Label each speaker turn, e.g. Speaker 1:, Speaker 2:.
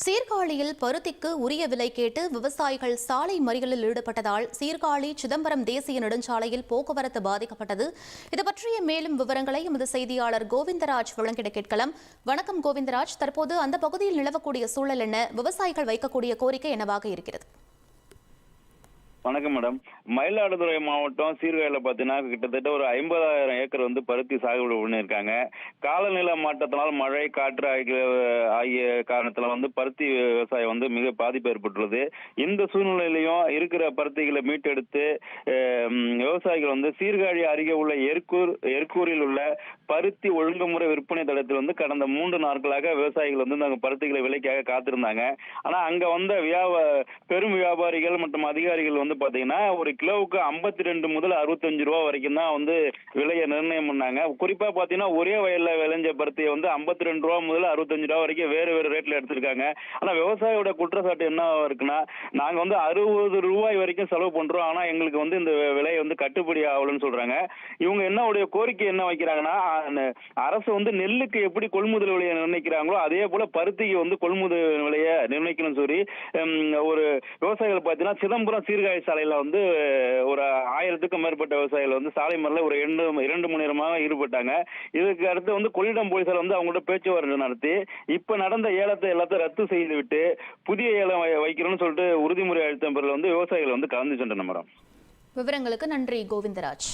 Speaker 1: சீர்காழியில் பருத்திக்கு உரிய விலை கேட்டு விவசாயிகள் சாலை மறியலில் ஈடுபட்டதால் சீர்காழி சிதம்பரம் தேசிய நெடுஞ்சாலையில் போக்குவரத்து பாதிக்கப்பட்டது. இது பற்றிய மேலும் விவரங்களை எமது செய்தியாளர் கோவிந்தராஜ் வழங்கிட கேட்கலாம். வணக்கம் கோவிந்தராஜ், தற்போது அந்த பகுதியில் நிலவக்கூடிய சூழல் என்ன? விவசாயிகள் வைக்கக்கூடிய கோரிக்கை என்னவாக இருக்கிறது?
Speaker 2: வணக்கம் மேடம். மயிலாடுதுறை மாவட்டம் சீர்காழியில் பார்த்தீங்கன்னா கிட்டத்தட்ட ஒரு 50,000 ஏக்கர் பருத்தி சாகுபடி பண்ணியிருக்காங்க. காலநிலை மாற்றத்தினால் மழை, காற்று ஆகிய காரணத்தில் பருத்தி விவசாயம் மிக பாதிப்பு ஏற்பட்டுள்ளது. இந்த சூழ்நிலையிலையும் இருக்கிற பருத்திகளை மீட்டெடுத்து விவசாயிகள் சீர்காழி அருகே உள்ள எர்கூரில் உள்ள பருத்தி ஒழுங்குமுறை விற்பனை தளத்தில் கடந்த 3 நாட்களாக விவசாயிகள் அந்த பருத்திகளை விலைக்காக காத்திருந்தாங்க. ஆனா அங்க வந்த பெரும் வியாபாரிகள் மற்றும் அதிகாரிகள் பாத்தீங்கன்னா ஒரு கிலோவுக்கு 52 முதல் 65 ரூபா வரைக்கும் தான் விலையை நிர்ணயம் பண்ணாங்க. குறிப்பா பாத்தீங்கன்னா ஒரே வயல்ல விளைஞ்ச பருத்தியை 52 ரூபா முதல் 65 ரூபா வரைக்கும் வேறு ரேட்ல எடுத்திருக்காங்க. ஆனா விவசாயியோட குற்றச்சாட்டு என்ன இருக்குன்னா, நாங்க 60 ரூபாய் வரைக்கும் செலவு பண்றோம், ஆனா எங்களுக்கு இந்த விலை கட்டுப்படி ஆகலன்னு சொல்றாங்க. இவங்க என்னுடைய கோரிக்கை என்ன வைக்கிறாங்கன்னா, அரசு நெல்லுக்கு எப்படி கொள்முதல் விலையை நிர்ணயிக்கிறாங்களோ அதே போல பருத்திக்கு கொள்முதல் விலையை நிர்ணயிக்கணும்னு சொல்லி ஒரு விவசாயிகள் பாத்தீங்கன்னா சிதம்பரம் சீர்காழி சாலையில ஒரு 1000க்கும் மேற்பட்ட விவசாயிகள் சாலை மறியல்ல ஒரு 2 மணி நேரமாக ஈடுபட்டாங்க. இதுக்கு அடுத்து கொள்ளிடம் போலீசார் அவங்களோட பேச்சுவார்த்தை நடத்தி இப்ப நடந்த ஏலத்தை எல்லாத்தையும் ரத்து செய்து விட்டு புதிய ஏலம் வைக்கிறோம்னு சொல்லிட்டு உறுதிமொழி அளித்த பிறகு விவசாயிகள் கலந்து சென்றனர். மேடம்,
Speaker 1: விவரங்களுக்கு நன்றி கோவிந்தராஜ்.